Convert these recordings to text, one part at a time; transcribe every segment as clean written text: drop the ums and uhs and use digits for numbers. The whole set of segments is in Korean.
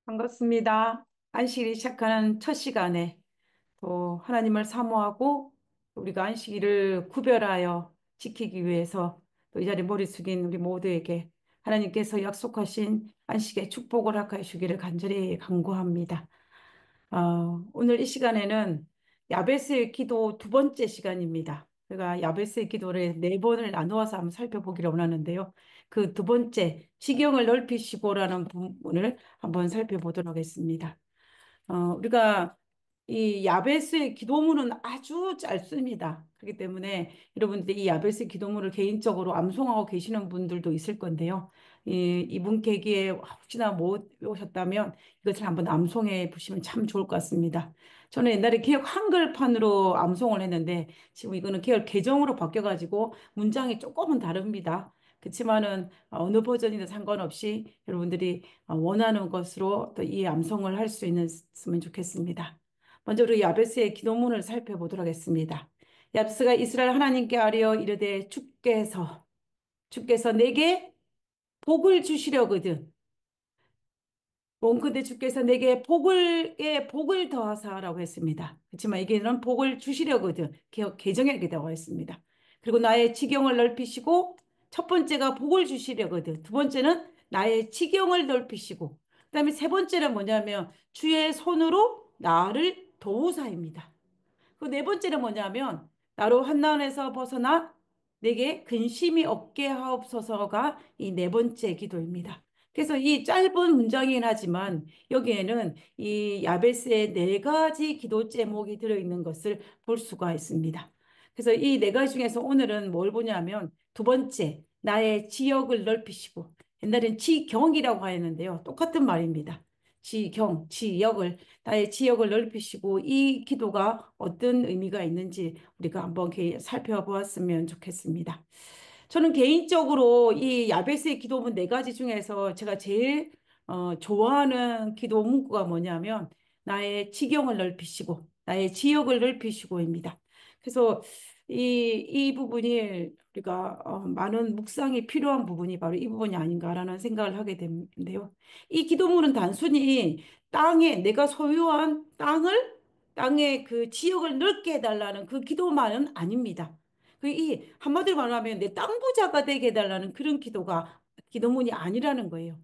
반갑습니다. 안식일이 시작하는 첫 시간에 또 하나님을 사모하고 우리가 안식일을 구별하여 지키기 위해서 또 이 자리에 머리 숙인 우리 모두에게 하나님께서 약속하신 안식의 축복을 허락하여 주기를 간절히 간구합니다. 오늘 이 시간에는 야베스의 기도 두 번째 시간입니다. 제가 야베스의 기도를 네 번을 나누어서 한번 살펴보기를 원하는데요. 그 두 번째, 지경을 넓히시고라는 부분을 한번 살펴보도록 하겠습니다. 우리가 이 야베스의 기도문은 아주 짧습니다. 그렇기 때문에 여러분들이 이 야베스의 기도문을 개인적으로 암송하고 계시는 분들도 있을 건데요. 이분 계기에 혹시나 못 오셨다면 이것을 한번 암송해 보시면 참 좋을 것 같습니다. 저는 옛날에 개역 한글판으로 암송을 했는데 지금 이거는 개역 개정으로 바뀌어가지고 문장이 조금은 다릅니다. 그렇지만은 어느 버전이든 상관없이 여러분들이 원하는 것으로 또 이 암송을 할 수 있으면 좋겠습니다. 먼저 우리 야베스의 기도문을 살펴보도록 하겠습니다. 야베스가 이스라엘 하나님께 아뢰어 이르되 주께서 내게 복을 주시려거든 원컨대 주께서 내게 복을 더하사라고 했습니다. 그렇지만 이게는 복을 주시려거든 개정에 이렇게 나와 있습니다. 그리고 나의 지경을 넓히시고 첫 번째가 복을 주시려거든 두 번째는 나의 지경을 넓히시고 그다음에 세 번째는 뭐냐면 주의 손으로 나를 도우사입니다. 그 네 번째는 뭐냐면 나로 환난에서 벗어나 내게 근심이 없게 하옵소서가 이 네 번째 기도입니다. 그래서 이 짧은 문장이긴 하지만 여기에는 이 야베스의 네 가지 기도 제목이 들어있는 것을 볼 수가 있습니다. 그래서 이 네 가지 중에서 오늘은 뭘 보냐면 두 번째, 나의 지역을 넓히시고 옛날엔 지경이라고 하였는데요. 똑같은 말입니다. 지역을 나의 지역을 넓히시고 이 기도가 어떤 의미가 있는지 우리가 한번 살펴보았으면 좋겠습니다. 저는 개인적으로 이 야베스의 기도문 네 가지 중에서 제가 제일 좋아하는 기도 문구가 뭐냐면 나의 지경을 넓히시고 나의 지역을 넓히시고입니다. 그래서 이 부분이 우리가 많은 묵상이 필요한 부분이 바로 이 부분이 아닌가라는 생각을 하게 되는데요. 이 기도문은 단순히 땅에 내가 소유한 땅의 그 지역을 넓게 해달라는 그 기도만은 아닙니다. 그 이 한마디로 말하면 내 땅 부자가 되게 해달라는 그런 기도문이 아니라는 거예요.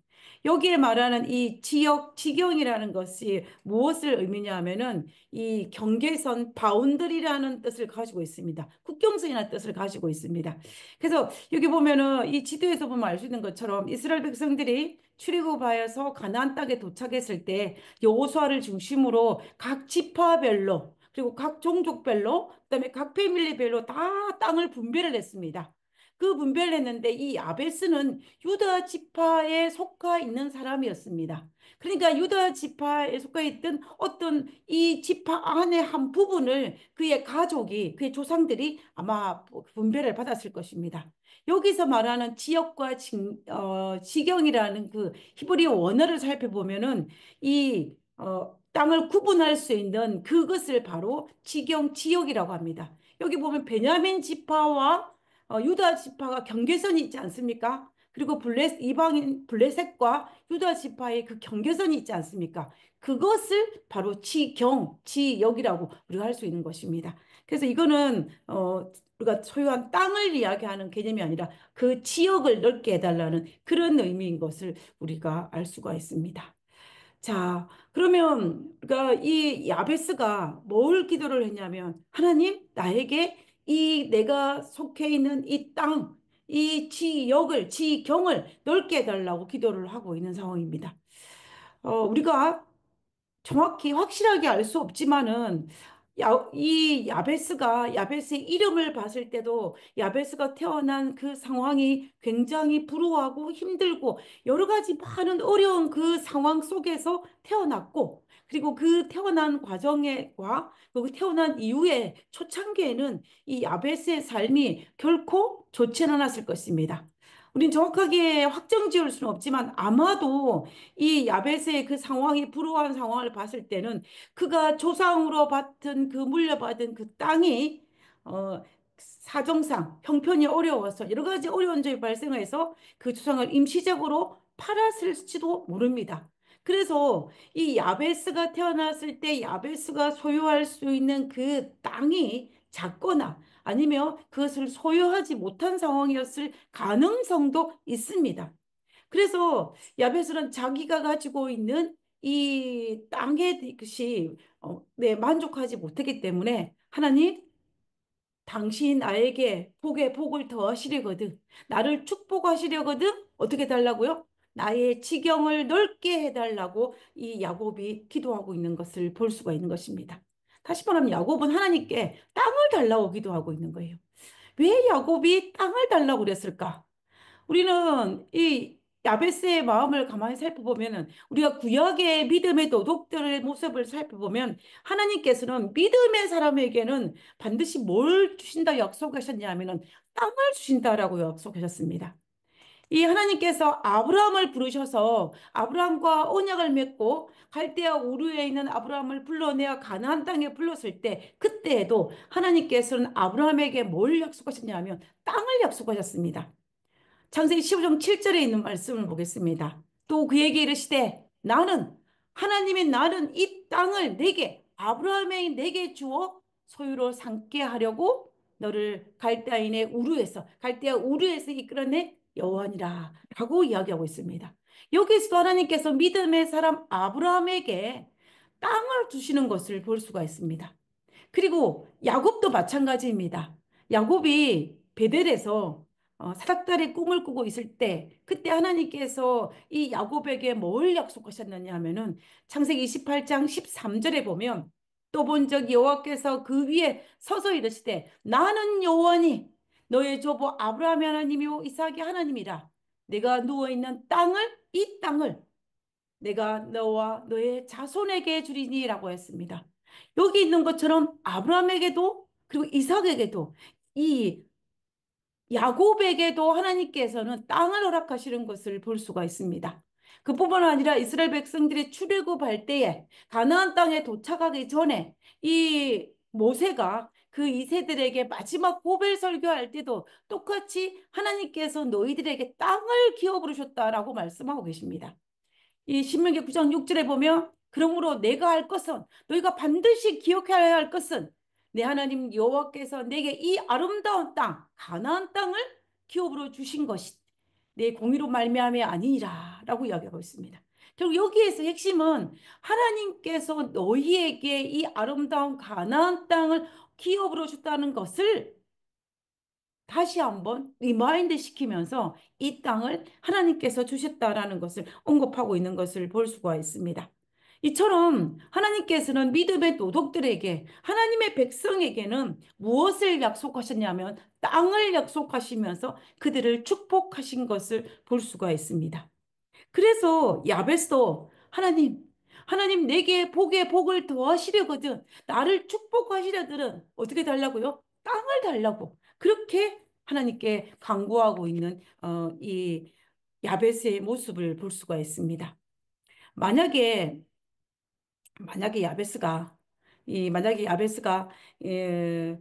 여기에 말하는 이 지경이라는 것이 무엇을 의미냐면은 이 경계선, 바운더리라는 뜻을 가지고 있습니다. 국경선이라는 뜻을 가지고 있습니다. 그래서 여기 보면은 이 지도에서 보면 알 수 있는 것처럼 이스라엘 백성들이 출애굽하여서 가나안 땅에 도착했을 때 여호수아를 중심으로 각 지파별로 그리고 각 종족별로 그다음에 각 패밀리별로 다 땅을 분배를 했습니다. 그 분배를 했는데 이 야베스는 유다 지파에 속하 있는 사람이었습니다. 그러니까 유다 지파에 속해 있던 어떤 이 지파 안의 한 부분을 그의 조상들이 아마 분배를 받았을 것입니다. 여기서 말하는 지역과 지경이라는 그 히브리어 원어를 살펴보면은 땅을 구분할 수 있는 그것을 바로 지역이라고 합니다. 여기 보면 베냐민 지파와 유다 지파가 경계선이 있지 않습니까? 그리고 이방인 블레셋과 유다 지파의 그 경계선이 있지 않습니까? 그것을 바로 지역이라고 우리가 할 수 있는 것입니다. 그래서 이거는 우리가 소유한 땅을 이야기하는 개념이 아니라 그 지역을 넓게 해달라는 그런 의미인 것을 우리가 알 수가 있습니다. 자, 그러면 그러니까 이 야베스가 뭘 기도를 했냐면 하나님 나에게 이 내가 속해 있는 이 땅, 이 지경을 넓게 해달라고 기도를 하고 있는 상황입니다. 우리가 정확히 확실하게 알 수 없지만은 이 야베스의 이름을 봤을 때도 야베스가 태어난 그 상황이 굉장히 불우하고 힘들고 여러 가지 많은 어려운 그 상황 속에서 태어났고 그리고 그 태어난 과정에와 그 태어난 이후에 초창기에는 이 야베스의 삶이 결코 좋지는 않았을 것입니다. 우린 정확하게 확정 지을 수는 없지만 아마도 이 야벳의 그 상황이 불우한 상황을 봤을 때는 그가 조상으로 물려받은 그 땅이 사정상 형편이 어려워서 여러 가지 어려운 점이 발생해서 그 조상을 임시적으로 팔았을지도 모릅니다. 그래서 이 야베스가 태어났을 때 야베스가 소유할 수 있는 그 땅이 작거나 아니면 그것을 소유하지 못한 상황이었을 가능성도 있습니다. 그래서 야베스는 자기가 가지고 있는 이 땅에 것이 네, 만족하지 못했기 때문에 하나님, 당신 나에게 복에 복을 더하시려거든. 나를 축복하시려거든. 어떻게 달라고요? 나의 지경을 넓게 해달라고 이 야곱이 기도하고 있는 것을 볼 수가 있는 것입니다. 다시 말하면 야곱은 하나님께 땅을 달라고 기도하고 있는 거예요. 왜 야곱이 땅을 달라고 그랬을까? 우리는 이 야베스의 마음을 가만히 살펴보면은 우리가 구약의 믿음의 도덕들의 모습을 살펴보면 하나님께서는 믿음의 사람에게는 반드시 뭘 주신다 약속하셨냐면은 땅을 주신다라고 약속하셨습니다. 이 하나님께서 아브라함을 부르셔서 아브라함과 언약을 맺고 갈대아 우르에 있는 아브라함을 불러내어 가나안 땅에 불렀을 때 그때에도 하나님께서는 아브라함에게 뭘 약속하셨냐면 땅을 약속하셨습니다. 창세기 15장 7절에 있는 말씀을 보겠습니다. 또 그에게 이르시되 하나님의 나는 이 땅을 내게 아브라함의 내게 주어 소유로 삼게 하려고 너를 갈대아 우르에서 이끌어낸 여호와니라 라고 이야기하고 있습니다. 여기서도 하나님께서 믿음의 사람 아브라함에게 땅을 주시는 것을 볼 수가 있습니다. 그리고 야곱도 마찬가지입니다. 야곱이 베델에서 사닥다리 꿈을 꾸고 있을 때 그때 하나님께서 이 야곱에게 뭘 약속하셨느냐 하면은 창세기 28장 13절에 보면 또 본 적 여호와께서 그 위에 서서 이르시되 나는 여호와니 너의 조부 아브라함의 하나님이요 이삭의 하나님이라 내가 누워 있는 이 땅을 내가 너와 너의 자손에게 주리니라고 했습니다. 여기 있는 것처럼 아브라함에게도 그리고 이삭에게도 이 야곱에게도 하나님께서는 땅을 허락하시는 것을 볼 수가 있습니다. 그뿐만 아니라 이스라엘 백성들이 출애굽할 때에 가나안 땅에 도착하기 전에 이 모세가 그 이세들에게 마지막 고별 설교할 때도 똑같이 하나님께서 너희들에게 땅을 기업 부르셨다라고 말씀하고 계십니다. 이 신명기 9장 6절에 보면 그러므로 내가 할 것은 너희가 반드시 기억해야 할 것은 내 하나님 여호와께서 내게 이 아름다운 땅 가나안 땅을 기업으로 주신 것이 내 공의로 말미암이 아니니라라고 이야기하고 있습니다. 결국 여기에서 핵심은 하나님께서 너희에게 이 아름다운 가나안 땅을 기업으로 줬다는 것을 다시 한번 리마인드 시키면서 이 땅을 하나님께서 주셨다라는 것을 언급하고 있는 것을 볼 수가 있습니다. 이처럼 하나님께서는 믿음의 도덕들에게 하나님의 백성에게는 무엇을 약속하셨냐면 땅을 약속하시면서 그들을 축복하신 것을 볼 수가 있습니다. 그래서 야베스도 하나님 내게 복에 복을 더하시려거든 나를 축복하시려들은 어떻게 달라고요? 땅을 달라고 그렇게 하나님께 간구하고 있는 이 야베스의 모습을 볼 수가 있습니다. 만약에 만약에 야베스가 예,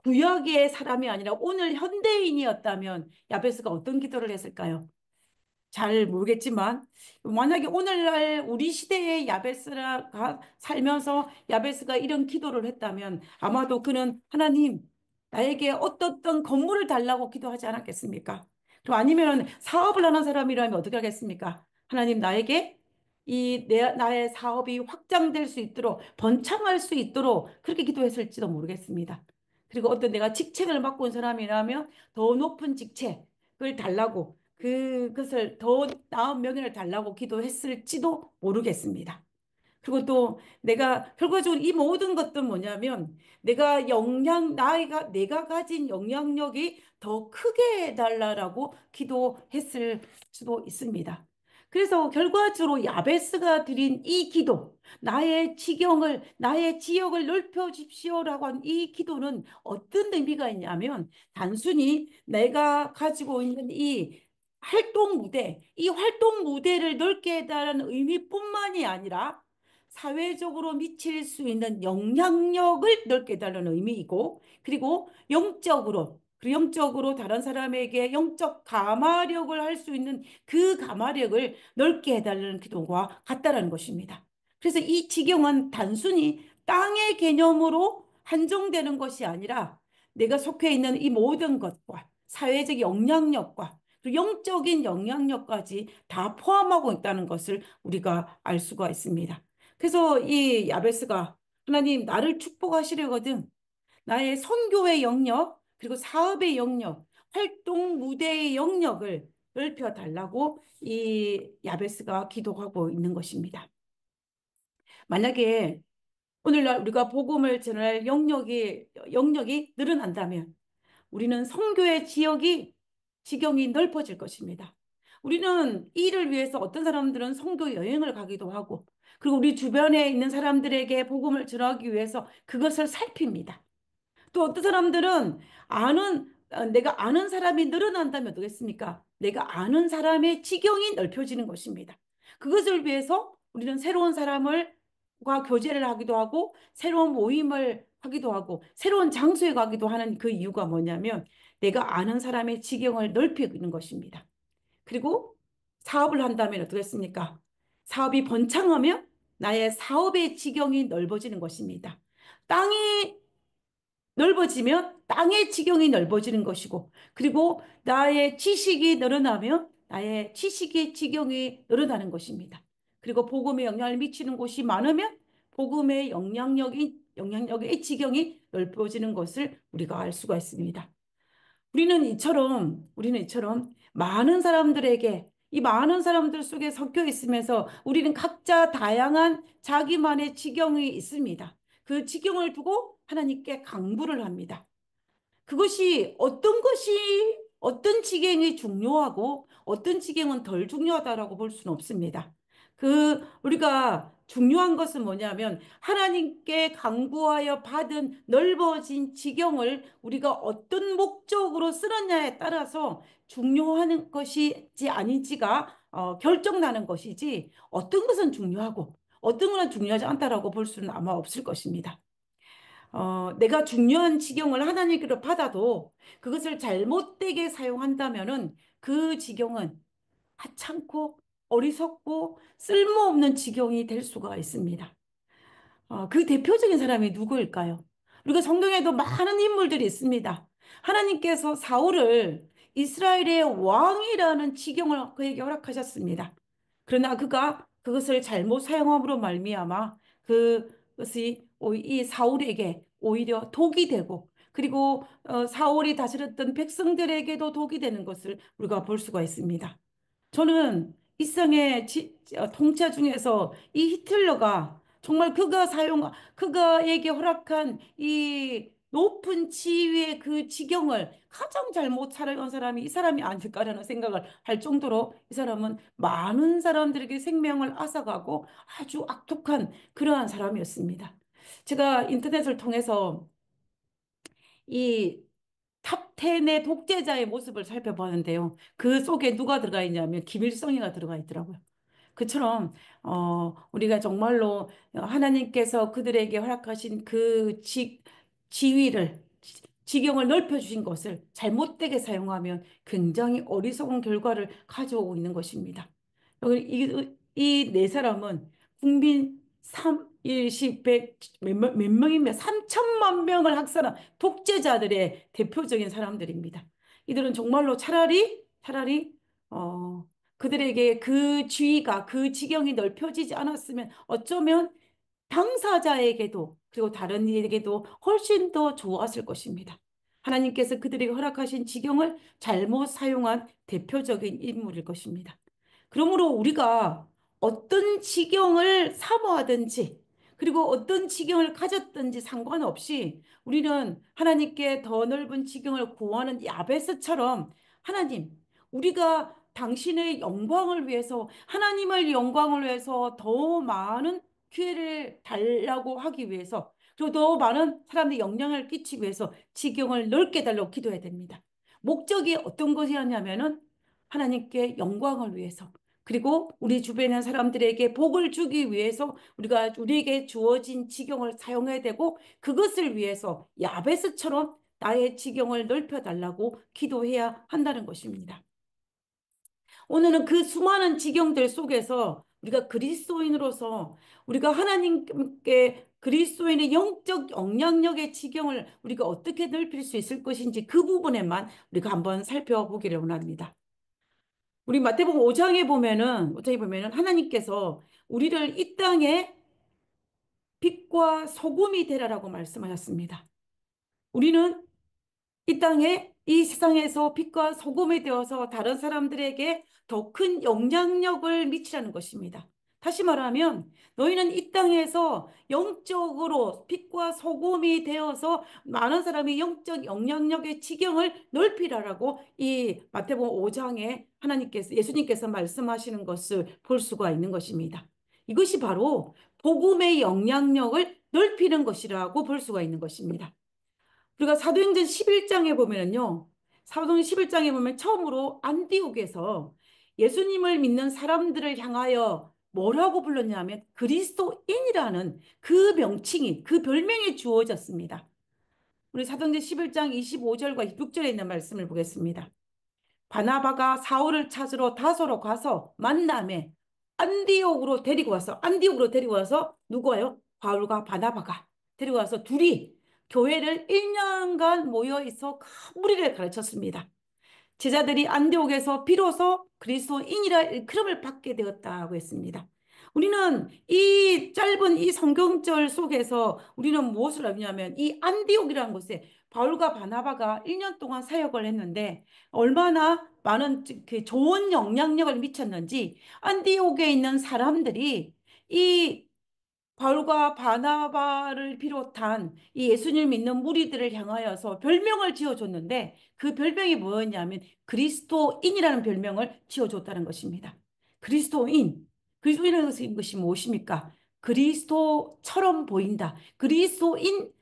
구약의 사람이 아니라 오늘 현대인이었다면 야베스가 어떤 기도를 했을까요? 잘 모르겠지만 만약에 오늘날 우리 시대의 야베스가 살면서 야베스가 이런 기도를 했다면 아마도 그는 하나님 나에게 어떤 건물을 달라고 기도하지 않았겠습니까? 또 아니면 사업을 하는 사람이라면 어떻게 하겠습니까? 하나님 나에게 나의 사업이 확장될 수 있도록 번창할 수 있도록 그렇게 기도했을지도 모르겠습니다. 그리고 어떤 내가 직책을 맡고 온 사람이라면 더 높은 직책을 달라고 그것을 더 나은 명예를 달라고 기도했을지도 모르겠습니다. 그리고 또 결과적으로 이 모든 것도 뭐냐면 내가 가진 영향력이 더 크게 해달라고 기도했을 수도 있습니다. 그래서 결과적으로 야베스가 드린 이 기도, 나의 지역을 넓혀 주십시오라고 한 이 기도는 어떤 의미가 있냐면 단순히 내가 가지고 있는 이 활동 무대를 넓게 해달라는 의미뿐만이 아니라 사회적으로 미칠 수 있는 영향력을 넓게 해달라는 의미이고, 그리고 영적으로, 그리고 영적으로 다른 사람에게 영적 가마력을 할 수 있는 그 가마력을 넓게 해달라는 기도가 같다라는 것입니다. 그래서 이 지경은 단순히 땅의 개념으로 한정되는 것이 아니라 내가 속해 있는 이 모든 것과 사회적 영향력과 그 영적인 영향력까지 다 포함하고 있다는 것을 우리가 알 수가 있습니다. 그래서 이 야베스가 하나님 나를 축복하시려거든 나의 선교의 영역 그리고 사업의 영역, 활동 무대의 영역을 넓혀 달라고 이 야베스가 기도하고 있는 것입니다. 만약에 오늘날 우리가 복음을 전할 영역이 늘어난다면 우리는 선교의 지경이 넓어질 것입니다. 우리는 이를 위해서 어떤 사람들은 선교 여행을 가기도 하고, 그리고 우리 주변에 있는 사람들에게 복음을 전하기 위해서 그것을 살핍니다. 또 어떤 사람들은 내가 아는 사람이 늘어난다면 어떻겠습니까? 내가 아는 사람의 지경이 넓혀지는 것입니다. 그것을 위해서 우리는 새로운 사람과 교제를 하기도 하고, 새로운 모임을 하기도 하고, 새로운 장소에 가기도 하는 그 이유가 뭐냐면, 내가 아는 사람의 지경을 넓히는 것입니다. 그리고 사업을 한다면 어떻겠습니까? 사업이 번창하면 나의 사업의 지경이 넓어지는 것입니다. 땅이 넓어지면 땅의 지경이 넓어지는 것이고, 그리고 나의 지식이 늘어나면 나의 지식의 지경이 늘어나는 것입니다. 그리고 복음에 영향을 미치는 곳이 많으면 복음의 영향력의 지경이 넓어지는 것을 우리가 알 수가 있습니다. 우리는 이처럼 많은 사람들에게 이 많은 사람들 속에 섞여 있으면서 우리는 각자 다양한 자기만의 지경이 있습니다. 그 지경을 두고 하나님께 강구를 합니다. 어떤 지경이 중요하고 어떤 지경은 덜 중요하다라고 볼 수는 없습니다. 우리가 중요한 것은 뭐냐면 하나님께 간구하여 받은 넓어진 지경을 우리가 어떤 목적으로 쓰느냐에 따라서 중요한 것이지 아닌지가 결정나는 것이지 어떤 것은 중요하고 어떤 것은 중요하지 않다라고 볼 수는 아마 없을 것입니다. 내가 중요한 지경을 하나님께로 받아도 그것을 잘못되게 사용한다면은 그 지경은 하찮고 어리석고 쓸모없는 지경이 될 수가 있습니다. 그 대표적인 사람이 누구일까요? 우리가 성경에도 많은 인물들이 있습니다. 하나님께서 사울을 이스라엘의 왕이라는 지경을 그에게 허락하셨습니다. 그러나 그가 그것을 잘못 사용함으로 말미암아 그것이 이 사울에게 오히려 독이 되고 그리고 사울이 다스렸던 백성들에게도 독이 되는 것을 우리가 볼 수가 있습니다. 저는 일상의 통치 중에서 이 히틀러가 정말 그가에게 허락한 이 높은 지위의 그 지경을 가장 잘못 살아간 사람이 이 사람이 아닐까라는 생각을 할 정도로 이 사람은 많은 사람들에게 생명을 앗아가고 아주 악독한 그러한 사람이었습니다. 제가 인터넷을 통해서 이 탑 10의 독재자의 모습을 살펴보는데요. 그 속에 누가 들어가 있냐면 김일성이가 들어가 있더라고요. 그처럼 우리가 정말로 하나님께서 그들에게 허락하신 지위를 지경을 넓혀주신 것을 잘못되게 사용하면 굉장히 어리석은 결과를 가져오고 있는 것입니다. 이 네 사람은 국민 3, 10, 100, 몇 명이면 3천만 명을 학살한 독재자들의 대표적인 사람들입니다. 이들은 정말로 차라리 그들에게 그 지위가 그 지경이 넓혀지지 않았으면 어쩌면 당사자에게도 그리고 다른 이에게도 훨씬 더 좋았을 것입니다. 하나님께서 그들에게 허락하신 지경을 잘못 사용한 대표적인 인물일 것입니다. 그러므로 우리가 어떤 지경을 사모하든지 그리고 어떤 지경을 가졌든지 상관없이 우리는 하나님께 더 넓은 지경을 구하는 야베스처럼 하나님, 우리가 당신의 영광을 위해서 하나님의 영광을 위해서 더 많은 기회를 달라고 하기 위해서 그리고 더 많은 사람들이 영향을 끼치기 위해서 지경을 넓게 달라고 기도해야 됩니다. 목적이 어떤 것이었냐면은 하나님께 영광을 위해서 그리고 우리 주변에 있는 사람들에게 복을 주기 위해서 우리에게 주어진 지경을 사용해야 되고 그것을 위해서 야베스처럼 나의 지경을 넓혀달라고 기도해야 한다는 것입니다. 오늘은 그 수많은 지경들 속에서 우리가 그리스도인으로서 우리가 하나님께 그리스도인의 영적 영향력의 지경을 우리가 어떻게 넓힐 수 있을 것인지 그 부분에만 우리가 한번 살펴보기를 원합니다. 우리 마태복음 5장에 보면은 하나님께서 우리를 이 땅에 빛과 소금이 되라라고 말씀하셨습니다. 우리는 이 땅에 이 세상에서 빛과 소금이 되어서 다른 사람들에게 더 큰 영향력을 미치라는 것입니다. 다시 말하면 너희는 이 땅에서 영적으로 빛과 소금이 되어서 많은 사람이 영적 영향력의 지경을 넓히라라고 이 마태복음 5장에 예수님께서 말씀하시는 것을 볼 수가 있는 것입니다. 이것이 바로 복음의 영향력을 넓히는 것이라고 볼 수가 있는 것입니다. 우리가 사도행전 11장에 보면은요, 사도행전 11장에 보면 처음으로 안디옥에서 예수님을 믿는 사람들을 향하여 뭐라고 불렀냐면 그리스도인이라는 그 명칭이, 그 별명이 주어졌습니다. 우리 사도행전 11장 25절과 26절에 있는 말씀을 보겠습니다. 바나바가 사울을 찾으러 다소로 가서 만남에 안디옥으로 데리고 와서 누구예요? 바울과 바나바가 데리고 와서 둘이 교회를 1년간 모여 있어 큰 무리를 가르쳤습니다. 제자들이 안디옥에서 비로소 그리스도인이라 일컬음을 받게 되었다고 했습니다. 우리는 이 짧은 이 성경절 속에서 우리는 무엇을 알냐면 이 안디옥이라는 곳에 바울과 바나바가 1년 동안 사역을 했는데 얼마나 많은 그 좋은 영향력을 미쳤는지 안디옥에 있는 사람들이 이 바울과 바나바를 비롯한 이 예수님 믿는 무리들을 향하여서 별명을 지어줬는데 그 별명이 뭐였냐면 그리스도인이라는 별명을 지어줬다는 것입니다. 그리스도인. 그리스도인이라는 것이 무엇입니까? 그리스도처럼 보인다. 그리스도를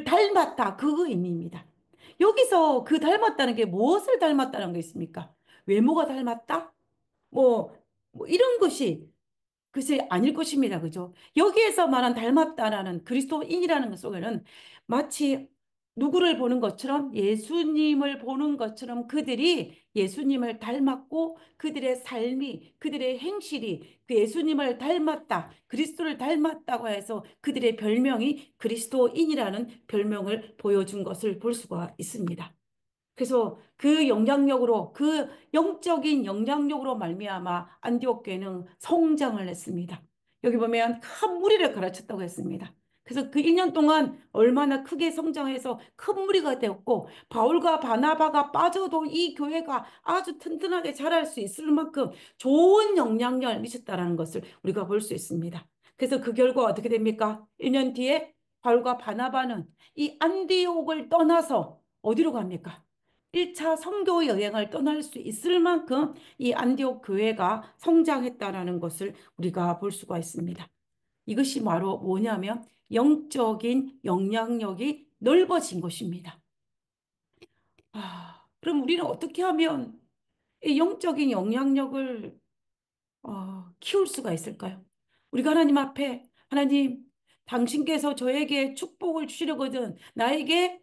닮았다. 그 의미입니다. 여기서 그 닮았다는 게 무엇을 닮았다는 게 있습니까? 외모가 닮았다? 뭐, 뭐 이런 것이 글쎄 아닐 것입니다. 그죠? 여기에서 말한 닮았다라는 그리스도인이라는 것 속에는 마치 누구를 보는 것처럼 예수님을 보는 것처럼 그들이 예수님을 닮았고 그들의 삶이 그들의 행실이 그 예수님을 닮았다. 그리스도를 닮았다고 해서 그들의 별명이 그리스도인이라는 별명을 보여준 것을 볼 수가 있습니다. 그래서 그 영향력으로 그 영적인 영향력으로 말미암아 안디옥 교회는 성장을 했습니다. 여기 보면 큰 무리를 가르쳤다고 했습니다. 그래서 그 1년 동안 얼마나 크게 성장해서 큰 무리가 되었고 바울과 바나바가 빠져도 이 교회가 아주 튼튼하게 자랄 수 있을 만큼 좋은 영향력을 미쳤다는 것을 우리가 볼 수 있습니다. 그래서 그 결과 어떻게 됩니까? 1년 뒤에 바울과 바나바는 이 안디옥을 떠나서 어디로 갑니까? 1차 선교 여행을 떠날 수 있을 만큼 이 안디옥 교회가 성장했다라는 것을 우리가 볼 수가 있습니다. 이것이 바로 뭐냐면 영적인 영향력이 넓어진 것입니다. 그럼 우리는 어떻게 하면 이 영적인 영향력을 키울 수가 있을까요? 우리가 하나님 앞에 하나님 당신께서 저에게 축복을 주시려거든 나에게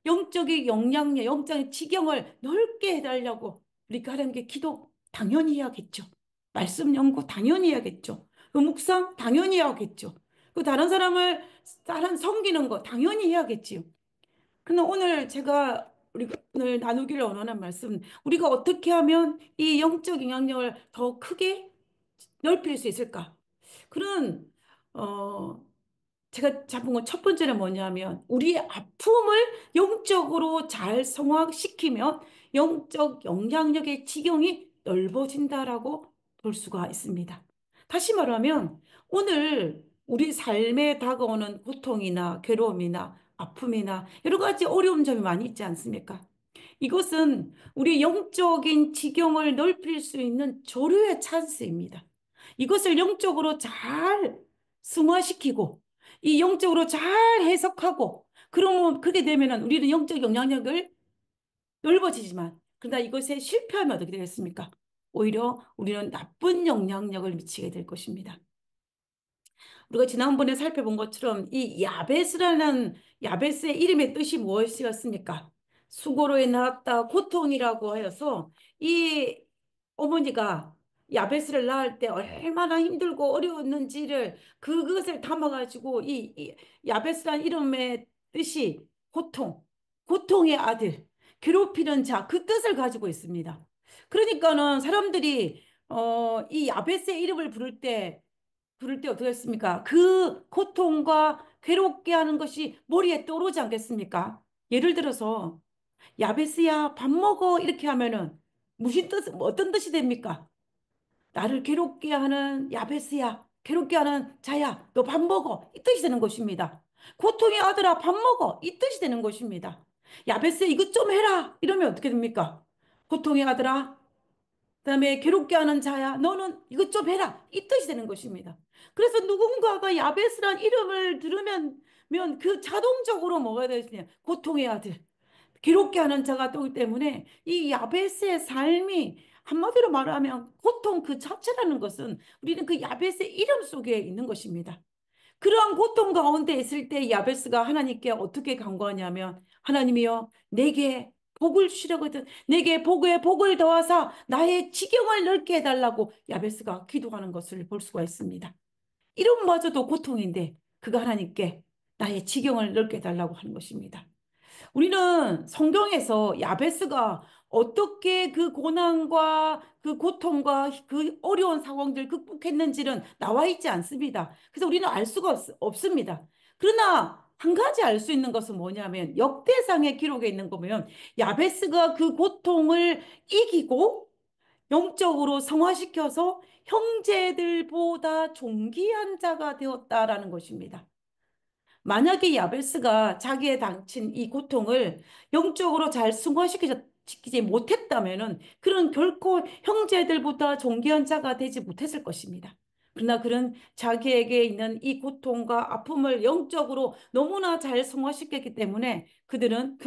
영적인 영향력, 영적인 지경을 넓게 해달라고 우리가 하나님께 기도 당연히 해야겠죠. 말씀 연구 당연히 해야겠죠. 그 묵상 당연히 해야겠죠. 그 다른 섬기는 거 당연히 해야겠지요. 그러나 오늘 제가 우리가 오늘 나누기를 원하는 말씀, 우리가 어떻게 하면 이 영적 영향력을 더 크게 넓힐 수 있을까? 그런 어, 제가 잡은 건 첫 번째는 뭐냐면 우리의 아픔을 영적으로 잘 성화시키면 영적 영향력의 지경이 넓어진다라고 볼 수가 있습니다. 다시 말하면 오늘 우리 삶에 다가오는 고통이나 괴로움이나 아픔이나 여러 가지 어려운 점이 많이 있지 않습니까? 이것은 우리 영적인 지경을 넓힐 수 있는 조류의 찬스입니다. 이것을 영적으로 잘 승화시키고 이 영적으로 잘 해석하고 그러면 그게 되면은 우리는 영적 영향력을 넓어지지만 그러나 이것에 실패하면 어떻게 되겠습니까? 오히려 우리는 나쁜 영향력을 미치게 될 것입니다. 우리가 지난번에 살펴본 것처럼 이 야베스라는 야베스의 이름의 뜻이 무엇이었습니까? 수고로 인하였다 고통이라고 하여서 이 어머니가 야베스를 낳을 때 얼마나 힘들고 어려웠는지를 그것을 담아가지고 이 야베스라는 이름의 뜻이 고통, 고통의 아들, 괴롭히는 자, 그 뜻을 가지고 있습니다. 그러니까는 사람들이 이 야베스의 이름을 부를 때 어떻게 했습니까? 그 고통과 괴롭게 하는 것이 머리에 떠오르지 않겠습니까? 예를 들어서 야베스야 밥 먹어 이렇게 하면은 무슨 뜻 어떤 뜻이 됩니까? 나를 괴롭게 하는 야베스야 괴롭게 하는 자야 너 밥 먹어 이 뜻이 되는 것입니다. 고통의 아들아 밥 먹어 이 뜻이 되는 것입니다. 야베스 이것 좀 해라 이러면 어떻게 됩니까? 고통의 아들아 그다음에 괴롭게 하는 자야 너는 이것 좀 해라 이 뜻이 되는 것입니다. 그래서 누군가가 야베스란 이름을 들으면 그 자동적으로 뭐가 되느냐 고통의 아들 괴롭게 하는 자가 되기 때문에 이 야베스의 삶이 한마디로 말하면 고통 그 자체라는 것은 우리는 그 야베스의 이름 속에 있는 것입니다. 그러한 고통 가운데 있을 때 야베스가 하나님께 어떻게 간구하냐면 하나님이여 내게 복을 주시려거든 내게 복에 복을 더하사 나의 지경을 넓게 해달라고 야베스가 기도하는 것을 볼 수가 있습니다. 이름마저도 고통인데 그가 하나님께 나의 지경을 넓게 해달라고 하는 것입니다. 우리는 성경에서 야베스가 어떻게 그 고난과 그 고통과 그 어려운 상황들 극복했는지는 나와 있지 않습니다. 그래서 우리는 알 수가 없습니다. 그러나 한 가지 알 수 있는 것은 뭐냐면 역대상의 기록에 있는 거 보면 야베스가 그 고통을 이기고 영적으로 성화시켜서 형제들보다 존귀한 자가 되었다라는 것입니다. 만약에 야베스가 자기의 당친 이 고통을 영적으로 잘 승화시키지 못했다면은 그런 결코 형제들보다 존귀한 자가 되지 못했을 것입니다. 그러나 그런 자기에게 있는 이 고통과 아픔을 영적으로 너무나 잘 승화시켰기 때문에 그는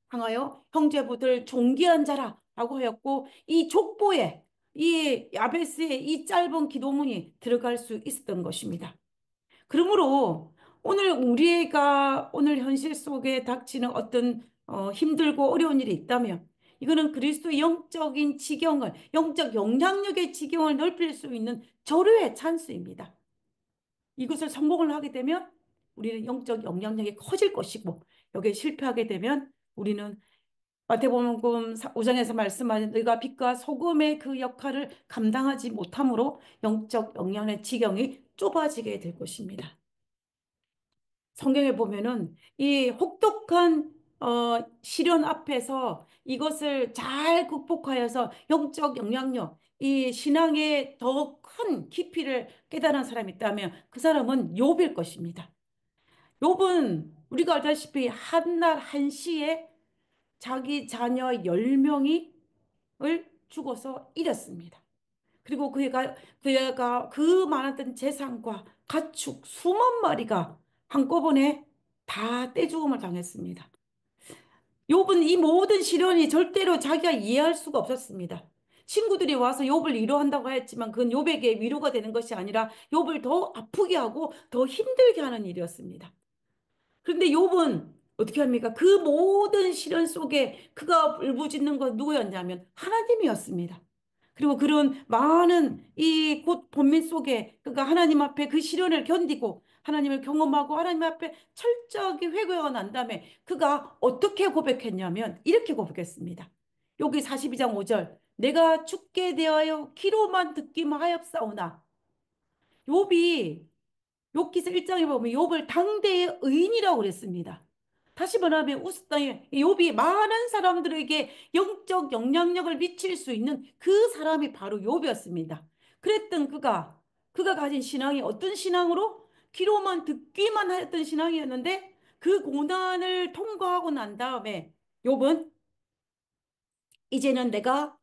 향하여 형제보들 존귀한 자라라고 하였고 이 족보에 이 야베스의 이 짧은 기도문이 들어갈 수 있었던 것입니다. 그러므로 오늘 현실 속에 닥치는 어떤 힘들고 어려운 일이 있다면 이거는 그리스도의 영적인 지경을 영적 영향력의 지경을 넓힐 수 있는 절호의 찬스입니다. 이것을 성공을 하게 되면 우리는 영적 영향력이 커질 것이고 여기에 실패하게 되면 우리는 마태복음 5장에서 말씀하신 너희가 빛과 소금의 그 역할을 감당하지 못함으로 영적 영향의 지경이 좁아지게 될 것입니다. 성경에 보면은 이 혹독한 시련 앞에서 이것을 잘 극복하여서 영적 영향력, 이 신앙의 더 큰 깊이를 깨달은 사람이 있다면 그 사람은 욥일 것입니다. 욥은 우리가 알다시피 한 날 한시에 자기 자녀 10명이 을 죽어서 잃었습니다. 그리고 그가 그 많았던 재산과 가축 수만 마리가 한꺼번에 다 떼죽음을 당했습니다. 욥은 이 모든 시련이 절대로 자기가 이해할 수가 없었습니다. 친구들이 와서 욥을 위로한다고 했지만 그건 욥에게 위로가 되는 것이 아니라 욥을 더 아프게 하고 더 힘들게 하는 일이었습니다. 그런데 욥은 어떻게 합니까? 그 모든 시련 속에 그가 울부짖는 건 누구였냐면 하나님이었습니다. 그리고 그런 많은 이 곧 본민 속에 그가 하나님 앞에 그 시련을 견디고 하나님을 경험하고 하나님 앞에 철저하게 회개하고 난 다음에 그가 어떻게 고백했냐면 이렇게 고백했습니다. 여기 42장 5절 내가 죽게 되하여 귀로만 듣기만 하였사오나 욥이 욥기서 1장에 보면 욥을 당대의 의인이라고 그랬습니다. 다시 말하면 우스땅에 욥이 많은 사람들에게 영적 영향력을 미칠 수 있는 그 사람이 바로 욥이었습니다. 그랬던 그가 가진 신앙이 어떤 신앙으로 귀로만 듣기만 했던 신앙이었는데 그 고난을 통과하고 난 다음에 욥은 이제는 내가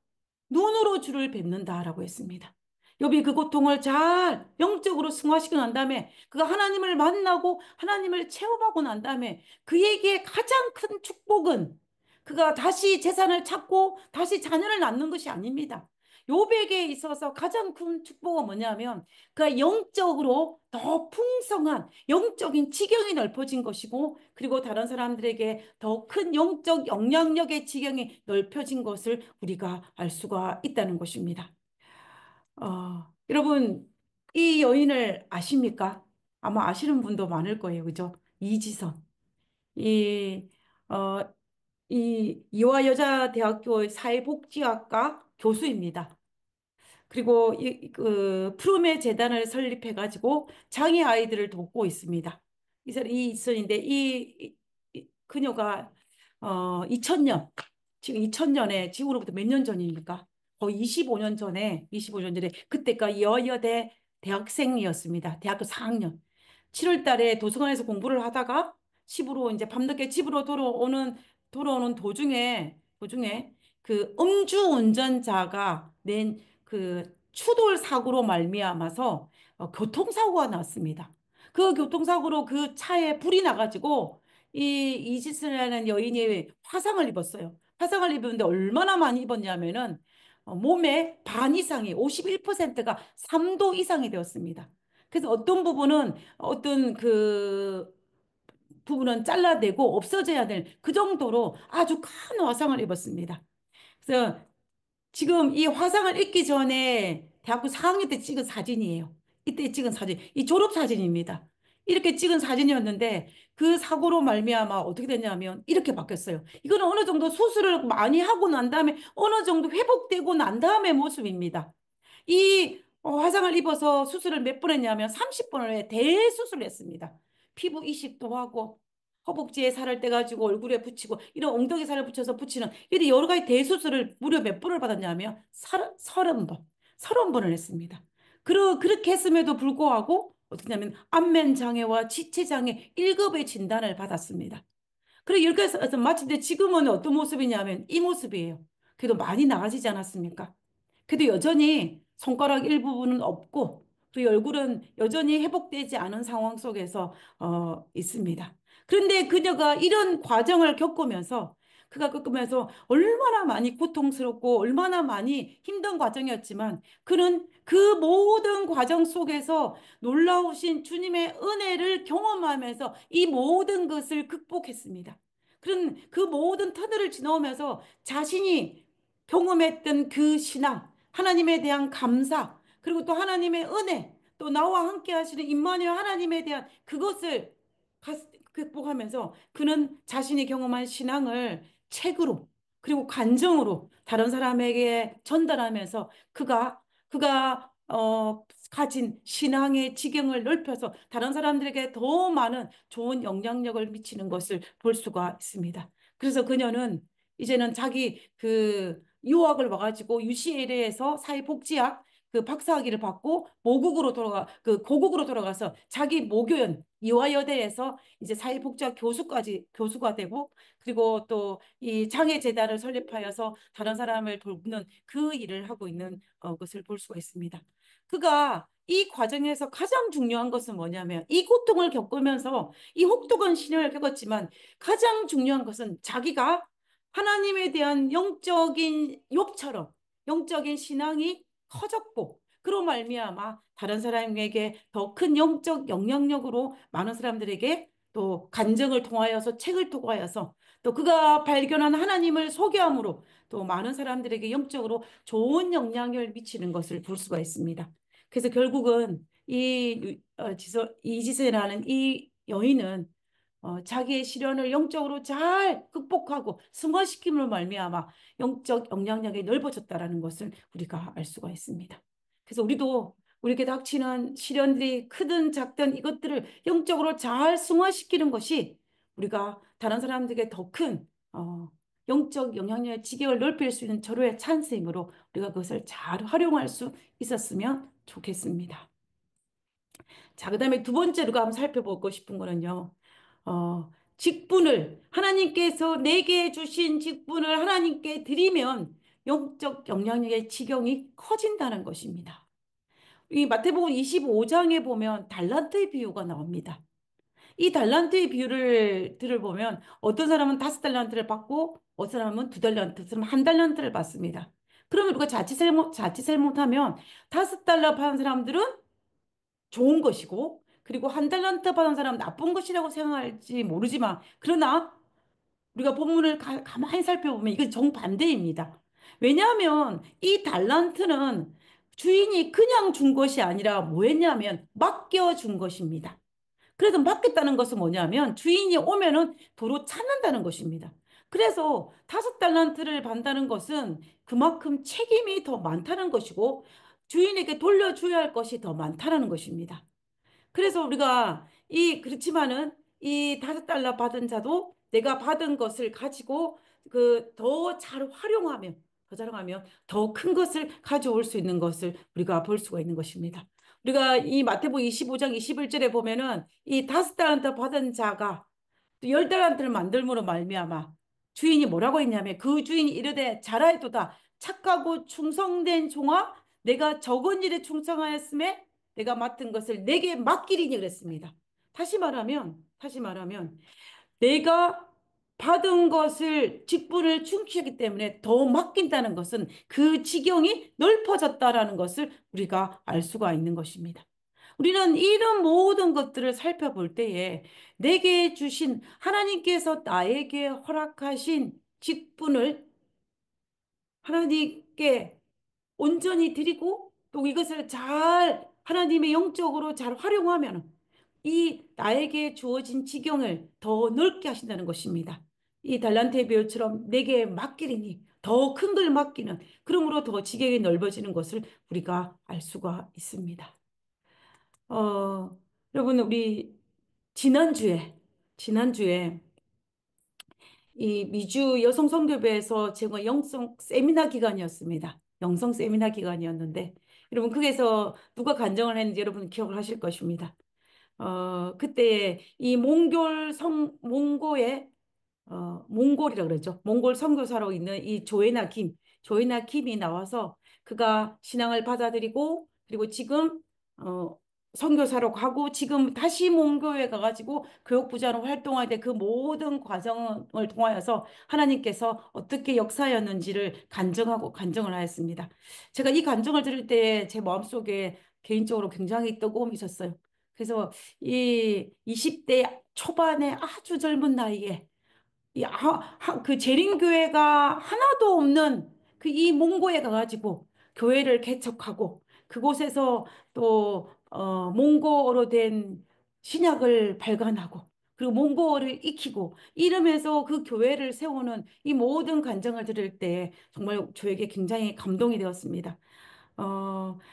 눈으로 주를 뵙는다라고 했습니다. 욥이 그 고통을 잘 영적으로 승화시키고 난 다음에 그가 하나님을 만나고 하나님을 체험하고 난 다음에 그에게 가장 큰 축복은 그가 다시 재산을 찾고 다시 자녀를 낳는 것이 아닙니다. 요백에 있어서 가장 큰 축복은 뭐냐면 그 영적으로 더 풍성한 영적인 지경이 넓어진 것이고 그리고 다른 사람들에게 더 큰 영적 영향력의 지경이 넓혀진 것을 우리가 알 수가 있다는 것입니다. 여러분, 이 여인을 아십니까? 아마 아시는 분도 많을 거예요. 그죠? 이지선. 이, 어, 이 이화여자대학교 사회복지학과 교수입니다. 그리고 그 푸르메 재단을 설립해 가지고 장애 아이들을 돕고 있습니다. 이 있었는데 그녀가 2000년 지금 2000년에 지금으로부터 몇 년 전입니까? 거의 25년 전에 그때가 여여대 대학생이었습니다. 대학교 4학년. 7월 달에 도서관에서 공부를 하다가 집으로 이제 밤늦게 집으로 돌아오는 도중에 그 음주 운전자가 낸 그 추돌 사고로 말미암아서 교통사고가 났습니다. 그 교통사고로 그 차에 불이 나가지고 이 이지스라는 여인이 화상을 입었어요. 화상을 입었는데 얼마나 많이 입었냐면은 몸의 반 이상이 51%가 3도 이상이 되었습니다. 그래서 어떤 그 부분은 잘라내고 없어져야 될 그 정도로 아주 큰 화상을 입었습니다. 그래서 지금 이 화상을 입기 전에 대학교 4학년 때 찍은 사진이에요. 이때 찍은 사진, 이 졸업 사진입니다. 이렇게 찍은 사진이었는데 그 사고로 말미암아 어떻게 됐냐면 이렇게 바뀌었어요. 이거는 어느 정도 수술을 많이 하고 난 다음에 어느 정도 회복되고 난 다음의 모습입니다. 이 화상을 입어서 수술을 몇 번 했냐면 30번을 대수술을 했습니다. 피부 이식도 하고 허벅지에 살을 떼가지고 얼굴에 붙이고 이런 엉덩이 살을 붙여서 붙이는 이런 여러 가지 대수술을 무려 몇 번을 받았냐면 30번, 30번을 했습니다. 그렇게 했음에도 불구하고 어떻게 냐면 안면 장애와 지체 장애 1급의 진단을 받았습니다. 그래 이렇게 해서 마침내 지금은 어떤 모습이냐면 이 모습이에요. 그래도 많이 나아지지 않았습니까? 그래도 여전히 손가락 일부분은 없고 그 얼굴은 여전히 회복되지 않은 상황 속에서 있습니다. 그런데 그녀가 이런 과정을 겪으면서 얼마나 많이 고통스럽고 얼마나 많이 힘든 과정이었지만 그는 그 모든 과정 속에서 놀라우신 주님의 은혜를 경험하면서 이 모든 것을 극복했습니다. 그런 그 모든 터널을 지나오면서 자신이 경험했던 그 신앙, 하나님에 대한 감사, 그리고 또 하나님의 은혜, 또 나와 함께 하시는 임마누엘 하나님에 대한 그것을 극복하면서 그는 자신이 경험한 신앙을 책으로 그리고 간증으로 다른 사람에게 전달하면서 그가 가진 신앙의 지경을 넓혀서 다른 사람들에게 더 많은 좋은 영향력을 미치는 것을 볼 수가 있습니다. 그래서 그녀는 이제는 자기 그 유학을 와가지고 UCLA에서 사회복지학 그 박사학위를 받고 고국으로 돌아가서 자기 모교연 이화여대에서 이제 사회복지학 교수가 되고 그리고 또 이 장애재단을 설립하여서 다른 사람을 돕는 그 일을 하고 있는 것을 볼 수가 있습니다. 그가 이 과정에서 가장 중요한 것은 뭐냐면 이 고통을 겪으면서 이 혹독한 시련을 겪었지만 가장 중요한 것은 자기가 하나님에 대한 영적인 욕처럼 영적인 신앙이 커졌고 그로 말미암아 다른 사람에게 더 큰 영적 영향력으로 많은 사람들에게 또 간증을 통하여서 책을 통하여서 또 그가 발견한 하나님을 소개함으로 또 많은 사람들에게 영적으로 좋은 영향을 미치는 것을 볼 수가 있습니다. 그래서 결국은 이지세라는 이 여인은 자기의 시련을 영적으로 잘 극복하고 승화시킴으로 말미암아 영적 영향력이 넓어졌다라는 것을 우리가 알 수가 있습니다. 그래서 우리에게 닥치는 시련들이 크든 작든 이것들을 영적으로 잘 승화시키는 것이 우리가 다른 사람들에게 더 큰 영적 영향력의 지경을 넓힐 수 있는 절호의 찬스이므로 우리가 그것을 잘 활용할 수 있었으면 좋겠습니다. 자, 그다음에 두 번째로 한번 살펴보고 싶은 거는요. 직분을 하나님께서 내게 주신 직분을 하나님께 드리면 영적 영향력의 지경이 커진다는 것입니다. 이 마태복음 25장에 보면 달란트의 비유가 나옵니다. 이 달란트의 비유를 들어보면 어떤 사람은 5달란트를 받고 어떤 사람은 2달란트, 어떤 사람은 1달란트를 받습니다. 그러면 우리가 자칫 잘못하면 5달러 받은 사람들은 좋은 것이고, 그리고 1달란트 받은 사람은 나쁜 것이라고 생각할지 모르지만, 그러나 우리가 본문을 가만히 살펴보면 이건 정반대입니다. 왜냐하면 이 달란트는 주인이 그냥 준 것이 아니라 뭐였냐면 맡겨준 것입니다. 그래서 맡겼다는 것은 뭐냐면 주인이 오면은 도로 찾는다는 것입니다. 그래서 5달란트를 받는다는 것은 그만큼 책임이 더 많다는 것이고 주인에게 돌려줘야 할 것이 더 많다는 것입니다. 그래서 우리가 그렇지만은 이 5달러 받은 자도 내가 받은 것을 가지고 더 잘 활용하면, 더 큰 것을 가져올 수 있는 것을 우리가 볼 수가 있는 것입니다. 우리가 이 마태복음 25장 21절에 보면은 이 5달란트 받은 자가 또 10달란트를 만들므로 말미암아 주인이 뭐라고 했냐면 그 주인이 이르되 잘하였도다 착하고 충성된 종아 내가 적은 일에 충성하였음에 내가 맡은 것을 내게 맡기리니 그랬습니다. 다시 말하면 내가 받은 것을 직분을 충실하기 때문에 더 맡긴다는 것은 그 지경이 넓어졌다라는 것을 우리가 알 수가 있는 것입니다. 우리는 이런 모든 것들을 살펴볼 때에 내게 주신 하나님께서 나에게 허락하신 직분을 하나님께 온전히 드리고 또 이것을 잘 하나님의 영적으로 잘 활용하면 이 나에게 주어진 지경을 더 넓게 하신다는 것입니다. 이 달란트의 비유처럼 내게 맡기리니 더 큰 걸 맡기는 그러므로 더 지경이 넓어지는 것을 우리가 알 수가 있습니다. 여러분 우리 지난주에 이 미주 여성 선교회에서 제가 영성 세미나 기간이었습니다. 영성 세미나 기간이었는데 여러분 거기에서 누가 간증을 했는지 여러분 기억을 하실 것입니다. 그때 이 몽골이라 그러죠. 몽골 선교사로 있는 이 조에나 김이 나와서 그가 신앙을 받아들이고 그리고 지금 어, 선교사로 가고 지금 다시 몽교에 가가지고 교육부장으로 활동하는데 그 모든 과정을 통하여서 하나님께서 어떻게 역사였는지를 간증을 하였습니다. 제가 이 간증을 들을 때 제 마음속에 개인적으로 굉장히 뜨거움이 있었어요. 그래서 이 20대 초반에 아주 젊은 나이에 그 재림교회가 하나도 없는 그 이 몽고에 가가지고 교회를 개척하고 그곳에서 또 몽고어로 된 신약을 발간하고 그리고 몽고어를 익히고 이러면서 그 교회를 세우는 이 모든 간증을 들을 때 정말 저에게 굉장히 감동이 되었습니다.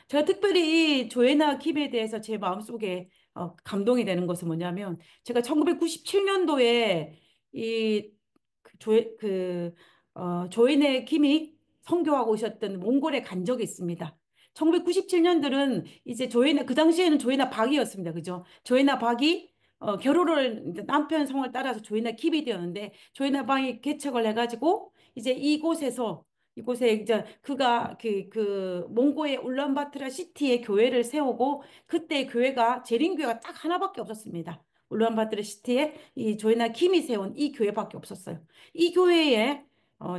제가 특별히 이 조에나 킴에 대해서 제 마음속에 감동이 되는 것은 뭐냐면 제가 1997년도에 이 조인의 김이 선교하고 오셨던 몽골에 간 적이 있습니다. 1997년들은 이제 그 당시에는 조이나 박이었습니다. 그죠? 조이나 박이 결혼을 이제 남편 성을 따라서 조이나 킵이 되었는데 조이나 박이 개척을 해가지고 이제 이곳에 이제 그가 그 몽고의 울란바토르 시티에 교회를 세우고 그때 교회가 재림교회가 딱 하나밖에 없었습니다. 울란바토르 시티에 이 조이나 킴이 세운 이 교회밖에 없었어요. 이 교회에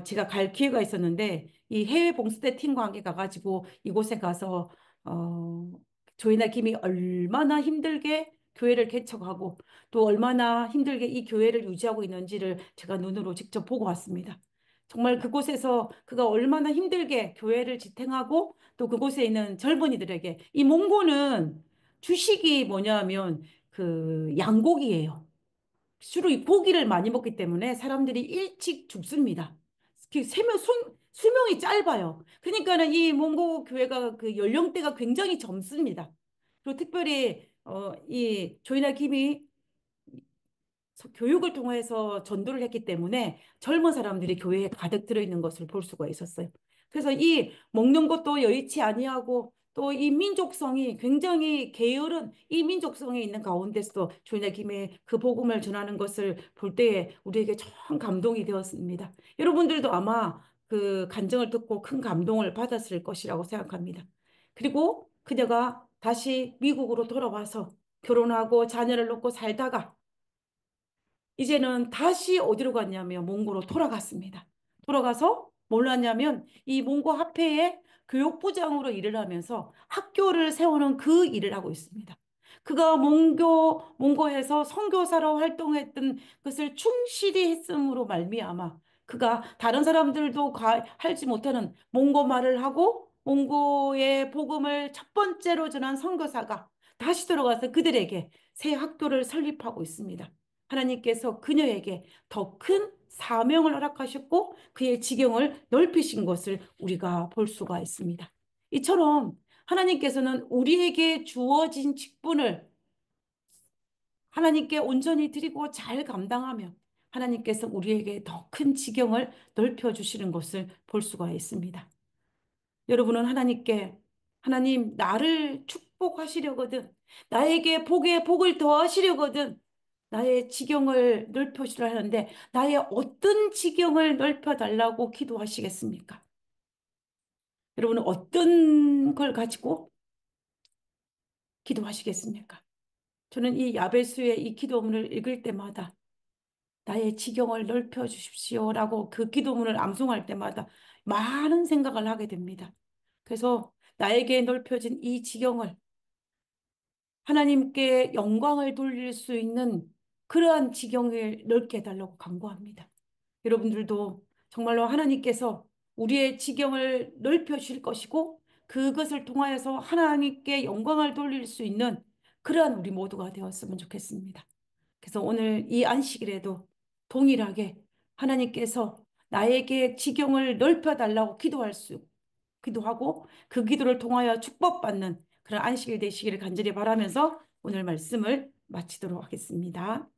제가 갈 기회가 있었는데 이 해외 봉사대 팀과 함께 가가지고 이곳에 가서 어, 조이나 김이 얼마나 힘들게 교회를 개척하고 또 얼마나 힘들게 이 교회를 유지하고 있는지를 제가 눈으로 직접 보고 왔습니다. 정말 그곳에서 그가 얼마나 힘들게 교회를 지탱하고 또 그곳에 있는 젊은이들에게 이 몽고는 주식이 뭐냐면 그 양고기예요. 주로 이 고기를 많이 먹기 때문에 사람들이 일찍 죽습니다. 수명이 짧아요. 그러니까는 이 몽고 교회가 그 연령대가 굉장히 젊습니다. 그리고 특별히 이 조이나 김이 교육을 통해서 전도를 했기 때문에 젊은 사람들이 교회에 가득 들어있는 것을 볼 수가 있었어요. 그래서 이 먹는 것도 여의치 아니하고 또 이 민족성이 굉장히 게으른 이 민족성이 있는 가운데서도 조이나 김의 그 복음을 전하는 것을 볼 때에 우리에게 참 감동이 되었습니다. 여러분들도 아마 그 간증을 듣고 큰 감동을 받았을 것이라고 생각합니다. 그리고 그녀가 다시 미국으로 돌아와서 결혼하고 자녀를 놓고 살다가 이제는 다시 어디로 갔냐면 몽고로 돌아갔습니다. 돌아가서 몰랐냐면 이 몽고 화폐의 교육부장으로 일을 하면서 학교를 세우는 그 일을 하고 있습니다. 그가 몽고에서 선교사로 활동했던 것을 충실히 했음으로 말미암아 그가 다른 사람들도 하지 못하는 몽고 말을 하고 몽고의 복음을 첫 번째로 전한 선교사가 다시 돌아가서 그들에게 새 학교를 설립하고 있습니다. 하나님께서 그녀에게 더 큰 사명을 허락하셨고 그의 지경을 넓히신 것을 우리가 볼 수가 있습니다. 이처럼 하나님께서는 우리에게 주어진 직분을 하나님께 온전히 드리고 잘 감당하며 하나님께서 우리에게 더 큰 지경을 넓혀주시는 것을 볼 수가 있습니다. 여러분은 하나님께 하나님 나를 축복하시려거든 나에게 복에 복을 더하시려거든 나의 지경을 넓혀주라 하는데 나의 어떤 지경을 넓혀달라고 기도하시겠습니까? 여러분은 어떤 걸 가지고 기도하시겠습니까? 저는 이 야베수의 이 기도문을 읽을 때마다 나의 지경을 넓혀 주십시오라고 그 기도문을 암송할 때마다 많은 생각을 하게 됩니다. 그래서 나에게 넓혀진 이 지경을 하나님께 영광을 돌릴 수 있는 그러한 지경을 넓게 해달라고 간구합니다. 여러분들도 정말로 하나님께서 우리의 지경을 넓혀 주실 것이고 그것을 통하여서 하나님께 영광을 돌릴 수 있는 그러한 우리 모두가 되었으면 좋겠습니다. 그래서 오늘 이 안식일에도 동일하게 하나님께서 나에게 지경을 넓혀 달라고 기도하고 그 기도를 통하여 축복받는 그런 안식일 되시기를 간절히 바라면서 오늘 말씀을 마치도록 하겠습니다.